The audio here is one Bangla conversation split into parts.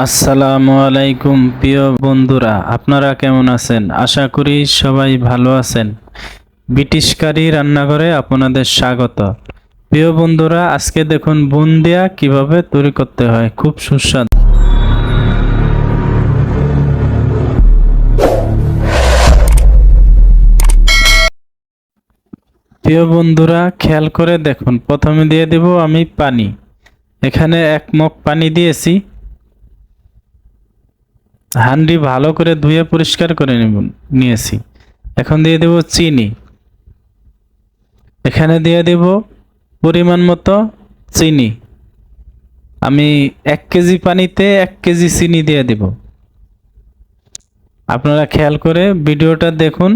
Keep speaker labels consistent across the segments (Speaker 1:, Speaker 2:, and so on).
Speaker 1: আসসালামু আলাইকুম প্রিয় বন্ধুরা, আপনারা কেমন আছেন? আশা করি সবাই ভালো আছেন। ব্রিটিশ কারি রান্নাঘরে আপনাদের স্বাগত। প্রিয় বন্ধুরা, আজকে দেখুন বুন্দিয়া কিভাবে তৈরি করতে হয়, খুব সুস্বাদু। প্রিয় বন্ধুরা, খেয়াল করে দেখুন, প্রথমে দিয়ে দেব আমি পানি। এখানে 1 মগ পানি দিয়েছি। হাঁড়ি ভালো করে ধুয়ে পরিষ্কার করে নিয়েছি। এখন দিয়ে দেব চিনি। এখানে দিয়ে দেব পরিমাণ মতো চিনি। আমি 1 কেজি পানিতে 1 কেজি চিনি দিয়ে দেব। আপনারা খেয়াল করে ভিডিওটা দেখুন।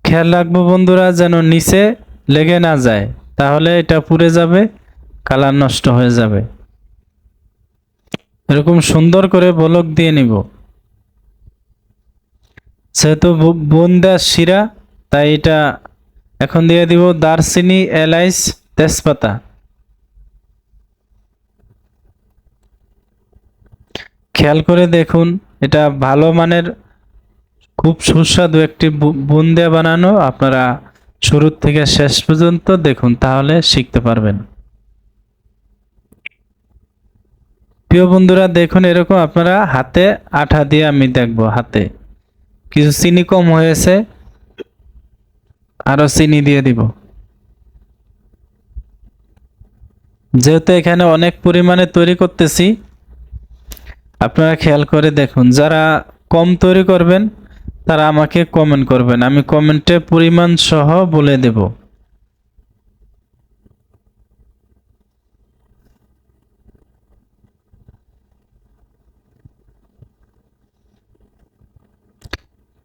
Speaker 1: খেয়াল রাখবো বন্ধুরা, যেন নিচে লেগে না যায়, তাহলে এটা পুড়ে যাবে, কালার নষ্ট হয়ে যাবে। এরকম সুন্দর করে বলক দিয়ে নিব। যেহেতু বুন্দা শিরা, তাই এটা এখন দিয়ে দিব দারচিনি, এলাচ, তেজপাতা। খেয়াল করে দেখুন, এটা ভালো মানের খুব সুস্বাদু একটি বুন্দিয়া বানানো। আপনারা শুরু থেকে শেষ পর্যন্ত দেখুন, তাহলে শিখতে পারবেন। প্রিয় বন্ধুরা দেখুন, এরকম আপনারা হাতে আঠা দিয়ে, আমি দেখব হাতে কিছু চিনি কম হয়েছে, আরো চিনি দিয়ে দিব। যেহেতু এখানে অনেক পরিমাণে তৈরি করতেছি, আপনারা খেয়াল করে দেখুন। যারা কম তৈরি করবেন তারা আমাকে কমেন্ট করবেন, আমি কমেন্টে পরিমাণ সহ বলে দেব।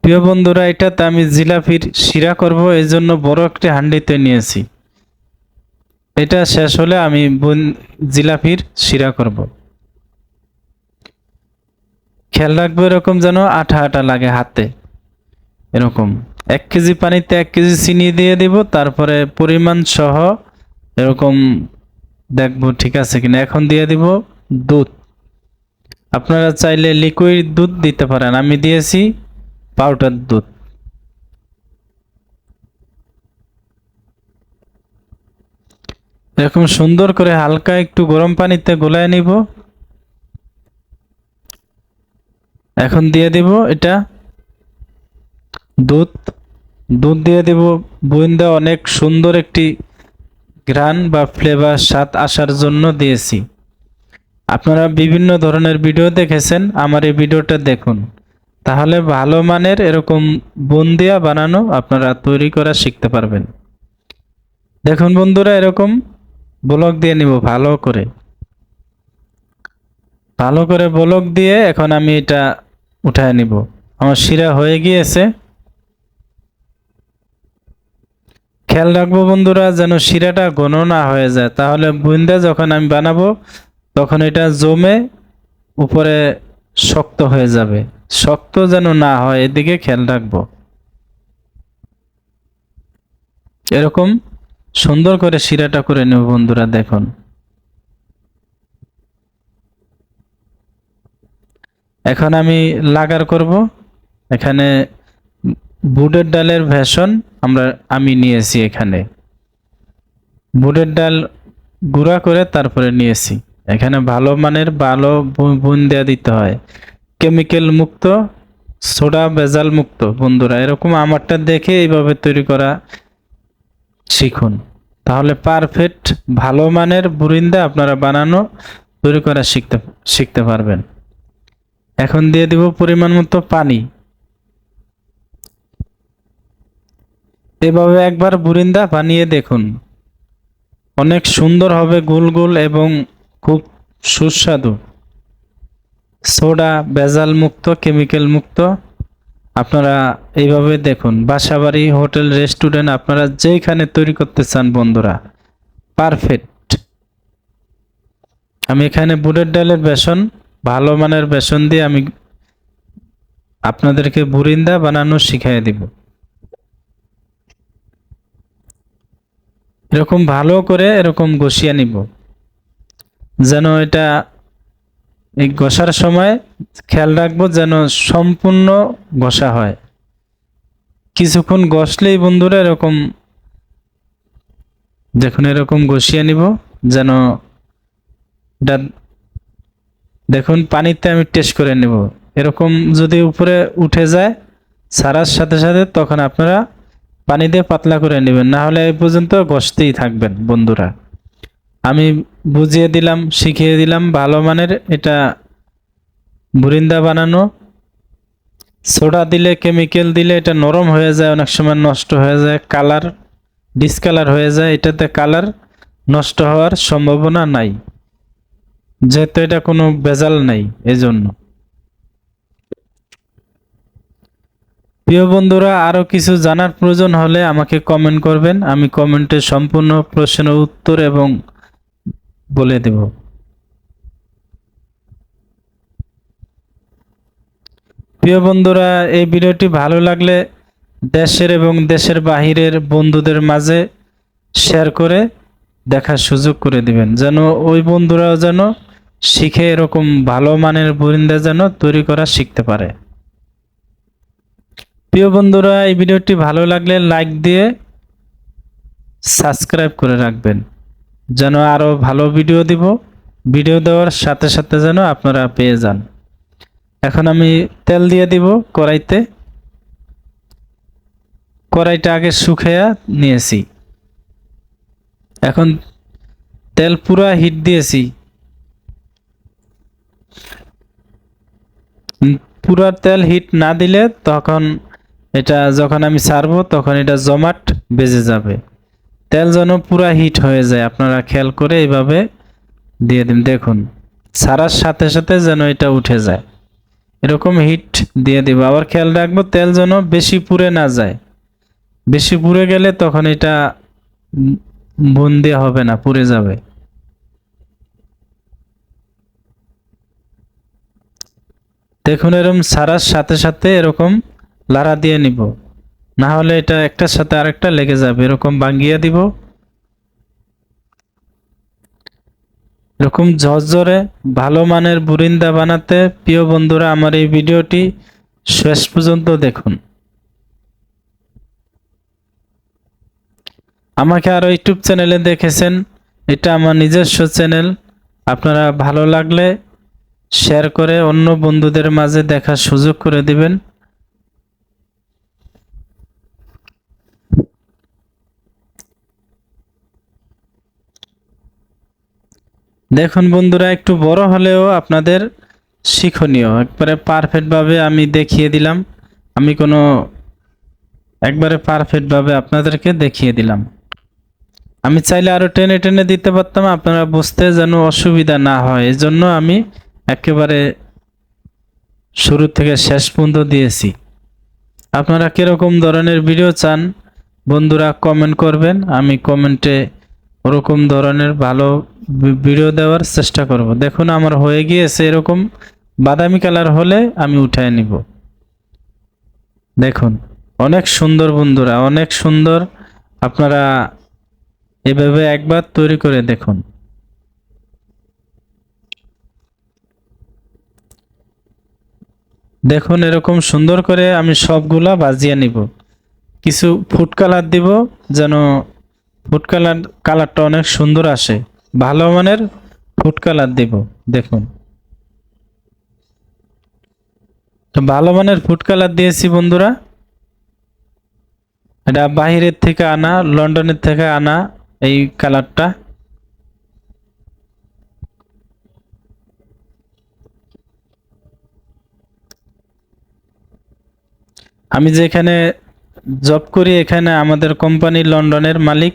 Speaker 1: প্রিয় বন্ধুরা, এটাতে আমি জিলাপির শিরা করব, এই জন্য বড় একটি হাঁড়িতে নিয়েছি। এটা শেষ হলে আমি জিলাপির শিরা করব। খেয়াল রাখবো এরকম যেন আঠা আঠা লাগে হাতে। এরকম 1 কেজি পানিতে 1 কেজি চিনি দিয়ে দিব, তারপরে পরিমাণ সহ এরকম দেখবো ঠিক আছে কিনা। এখন দিয়ে দিব দুধ। আপনারা চাইলে লিকুইড দুধ দিতে পারেন, আমি দিয়েছি পাউডার দুধ। এরকম সুন্দর করে হালকা একটু গরম পানিতে গোলায় নিব। এখন দিয়ে দিব এটা দুধ। দুধ দিয়ে দিব। বুন্দা অনেক সুন্দর একটি ঘ্রাণ বা ফ্লেভার স্বাদ আসার জন্য দিয়েছি। আপনারা বিভিন্ন ধরনের ভিডিও দেখেছেন, আমার এই ভিডিওটা দেখুন, তাহলে ভালো মানের এরকম বুন্দিয়া বানানো আপনারা তৈরি করা শিখতে পারবেন। দেখুন বন্ধুরা, এরকম ব্লক দিয়ে নিব ভালো করে। ভালো করে ব্লক দিয়ে এখন আমি এটা উঠায় নিব। আমার শিরা হয়ে গিয়েছে। খেয়াল রাখবো বন্ধুরা, যেন শিরাটা ঘন না হয়ে যায়, তাহলে বুন্দা যখন আমি বানাবো তখন এটা জমে উপরে শক্ত হয়ে যাবে। শক্ত যেন না হয়, এদিকে খেয়াল রাখবো। এরকম সুন্দর করে শিরাটা করে নেব বন্ধুরা। দেখুন, এখন আমি লাগার করব। এখানে বুটের ডালের ভেষণ আমি নিয়েছি। এখানে বুটের ডাল গুঁড়া করে তারপরে নিয়েছি। এখানে ভালো মানের ভালো বুন্দিয়া দিতে হয়, কেমিক্যাল মুক্ত, সোডা ভেজাল মুক্ত। বন্ধুরা এরকম আমারটা দেখে এইভাবে তৈরি করা শিখুন, তাহলে পারফেক্ট ভালো মানের বুরিন্দা আপনারা বানানো তৈরি করা শিখতে পারবেন। এখন দিয়ে দিব পরিমাণ মতো পানি। এভাবে একবার বুরিন্দা বানিয়ে দেখুন, অনেক সুন্দর হবে, গোল গোল এবং খুব সুস্বাদু। সোডা ভেজাল মুক্ত, কেমিক্যাল মুক্ত। আপনারা এইভাবে দেখুন, বাসাবাড়ি, হোটেল, রেস্টুরেন্ট, আপনারা যেখানে তৈরি করতে চান বন্ধুরা, পারফেক্ট। আমি এখানে বুটের ডালের বেসন, ভালো মানের বেসন দিয়ে আমি আপনাদেরকে বুরিন্দা বানানো শিখিয়ে দিব। এরকম ভালো করে এরকম ঘষিয়ে নিব। যেন এটা এই ঘষার সময় খেয়াল রাখবো যেন সম্পূর্ণ ঘষা হয়। কিছুক্ষণ ঘষলেই বন্ধুরা এরকম দেখুন, এরকম ঘষিয়ে নিব যেন এটা দেখুন পানিতে আমি টেস্ট করে নেব। এরকম যদি উপরে উঠে যায় ছাড়ার সাথে সাথে তখন আপনারা পানি দিয়ে পাতলা করে নেবেন, না হলে এই পর্যন্ত ঘষতেই থাকবেন বন্ধুরা। আমি বুঝিয়ে দিলাম, শিখিয়ে দিলাম ভালো মানের এটা বুরিন্দা বানানো। সোডা দিলে, কেমিক্যাল দিলে এটা নরম হয়ে যায়, অনেক সময় নষ্ট হয়ে যায়, কালার ডিসকালার হয়ে যায়। এটাতে কালার নষ্ট হওয়ার সম্ভাবনা নাই, যেহেতু এটা কোনো ভেজাল নাই। এজন্য প্রিয় বন্ধুরা, আরো কিছু জানার প্রয়োজন হলে আমাকে কমেন্ট করবেন, আমি কমেন্টে সম্পূর্ণ প্রশ্নের উত্তর এবং বলে দেব। প্রিয় বন্ধুরা, এই ভিডিওটি ভালো লাগলে দেশের এবং দেশের বাহিরের বন্ধুদের মাঝে শেয়ার করে দেখার সুযোগ করে দিবেন, যেন ওই বন্ধুরাও যেন শিখে এরকম ভালো মানের বুরিন্দা যেন তৈরি করা শিখতে পারে। প্রিয় বন্ধুরা, এই ভিডিওটি ভালো লাগলে লাইক দিয়ে সাবস্ক্রাইব করে রাখবেন, যেন আরো ভালো ভিডিও দিব। ভিডিও দেওয়ার সাথে সাথে যেন আপনারা পেয়ে যান। এখন আমি তেল দিয়ে দিব কড়াইতে। কড়াইটা আগে শুকিয়ে নিয়েছি, এখন তেল পুরা হিট দিয়েছি। পুরা তেল হিট না দিলে তখন এটা যখন আমি ছাড়বো তখন এটা জমাট বেজে যাবে। তেল যেন পুরা হিট হয়ে যায়, আপনারা খেয়াল করে এইভাবে দিয়ে দিন। দেখুন ছাড়ার সাথে সাথে যেন এটা উঠে যায়, এরকম হিট দিয়ে দিব। আবার খেয়াল রাখবো তেল যেন বেশি পুড়ে না যায়, বেশি পুড়ে গেলে তখন এটা বুন্দি হবে না, পুড়ে যাবে। দেখুন এরকম ছাড়ার সাথে সাথে এরকম লাড়া দিয়ে নিব, না হলে এটা একটার সাথে আরেকটা লেগে যাবে। এরকম ভাঙিয়ে দিব। এরকম ঝরঝরে ভালো মানের বুরিন্দা বানাতে প্রিয় বন্ধুরা আমার এই ভিডিওটি শেষ পর্যন্ত দেখুন। আমাকে আরো ইউটিউব চ্যানেলে দেখেছেন, এটা আমার নিজস্ব চ্যানেল। আপনারা ভালো লাগলে শেয়ার করে অন্য বন্ধুদের মাঝে দেখার সুযোগ করে দিবেন। দেখুন বন্ধুরা, একটু বড় হলেও আপনাদের শিক্ষণীয়, একবারে পারফেক্ট ভাবে আমি দেখিয়ে দিলাম। আমি কোনো একবারে পারফেক্ট ভাবে আপনাদেরকে দেখিয়ে দিলাম। আমি চাইলে আরো টেনে টেনে দিতে পারতাম, আপনারা বুঝতে যেন অসুবিধা না হয়, এজন্য আমি একেবারে শুরু থেকে শেষ পর্যন্ত দিয়েছি। আপনারা কিরকম ধরনের ভিডিও চান বন্ধুরা কমেন্ট করবেন, আমি কমেন্টে ওরকম ধরনের ভালো ভিডিও দেওয়ার চেষ্টা করব। দেখুন আমার হয়ে গিয়েছে, এরকম বাদামি কালার হলে আমি উঠায় নিব। দেখুন অনেক সুন্দর বন্ধুরা, অনেক সুন্দর। আপনারা এভাবে একবার তৈরি করে দেখুন। দেখুন এরকম সুন্দর করে আমি সবগুলা বাজিয়ে নিব। কিছু ফুড কালার দিব, যেন ফুড কালারটা অনেক সুন্দর আসে। ভালো মানের ফুড কালার দিব। দেখুন তো ভালো মানের ফুড কালার দিয়েছি বন্ধুরা। এটা বাহিরের থেকে আনা, লন্ডনের থেকে আনা এই কালারটা। আমি যেখানে জব করি এখানে আমাদের কোম্পানি লন্ডনের মালিক,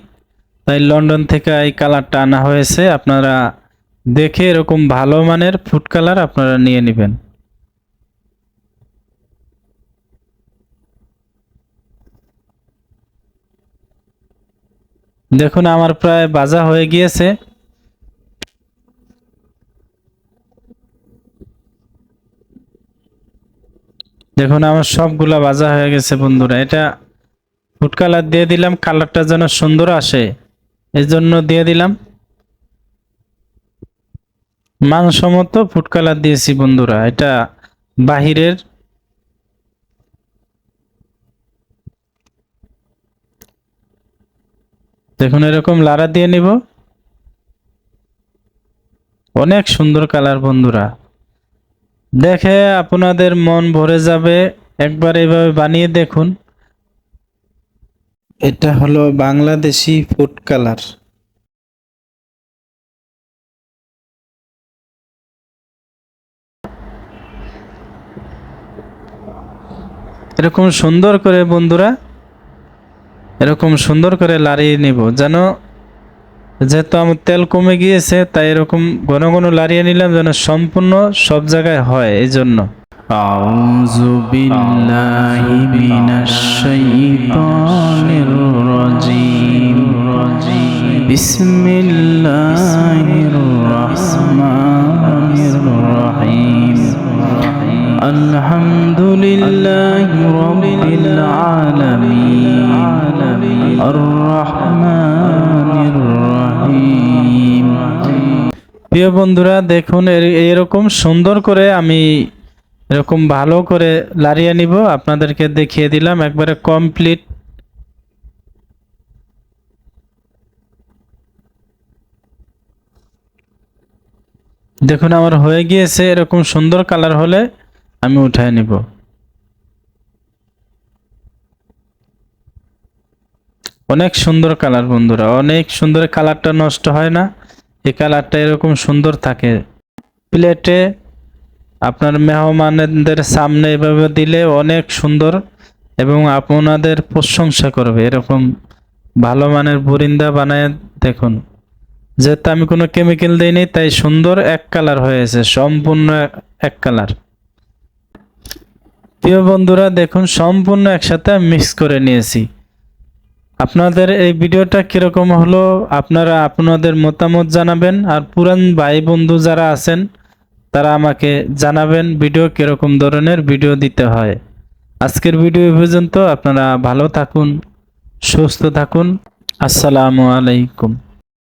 Speaker 1: তাই লন্ডন থেকে এই কালারটা আনা হয়েছে। আপনারা দেখে এরকম ভালো মানের ফুড কালার আপনারা নিয়ে নেবেন। দেখুন আমার প্রায় ভাজা হয়ে গিয়েছে। দেখুন আমার সবগুলা ভাজা হয়ে গেছে বন্ধুরা। এটা ফুড কালার দিয়ে দিলাম, কালারটা যেন সুন্দর আসে এই জন্য দিয়ে দিলাম। মাংস মতো ফুড কালার দিয়েছি বন্ধুরা, এটা বাহিরের। দেখুন এরকম লাড়া দিয়ে নিব। অনেক সুন্দর কালার বন্ধুরা, দেখে আপনাদের মন ভরে যাবে। একবার এইভাবে বানিয়ে দেখুন। এটা হলো বাংলাদেশি ফুড কালার। এরকম সুন্দর করে বন্ধুরা, এরকম সুন্দর করে লাড়িয়ে নিব, যেন, যেহেতু আমার তেল কমে গিয়েছে তাই এরকম ঘন ঘন লাড়িয়ে নিলাম যেন সম্পূর্ণ সব জায়গায় হয়, এই জন্য। আউযু বিল্লাহি মিনাশ শাইতানির রাজিম। বিসমিল্লাহির রাহমানির রাহিম। আলহামদুলিল্লাহি রাব্বিল আলামিন। আর রহমানির রহিম। প্রিয় বন্ধুরা দেখুন, এরকম সুন্দর করে আমি এরকম ভালো করে লাড়িয়ে নিব। আপনাদেরকে দেখিয়ে দিলাম, একবারে কমপ্লিট। দেখুন আমার হয়ে গিয়েছে। এরকম সুন্দর কালার হলে আমি উঠায় নিব। অনেক সুন্দর কালার বন্ধুরা, অনেক সুন্দর। কালারটা নষ্ট হয় না, এই কালারটা এরকম সুন্দর থাকে। প্লেটে আপনার মেহমানদের সামনে এভাবে দিলে অনেক সুন্দর এবং আপনাদের প্রশংসা করবে। এরকম ভালো মানের বুরিন্দা বানায় দেখুন। যেহেতু আমি কোনো কেমিক্যাল দিইনি তাই সুন্দর এক কালার হয়েছে, সম্পূর্ণ এক কালার। প্রিয় বন্ধুরা দেখুন, সম্পূর্ণ একসাথে মিক্স করে নিয়েছি। আপনাদের এই ভিডিওটা কিরকম হলো আপনারা আপনাদের মতামত জানাবেন, আর পুরান ভাই বন্ধু যারা আছেন তারা আমাকে জানাবেন ভিডিও কিরকম ধরনের ভিডিও দিতে হয়। আজকের ভিডিও পর্যন্ত। আপনারা ভালো থাকুন, সুস্থ থাকুন। আসসালামু আলাইকুম।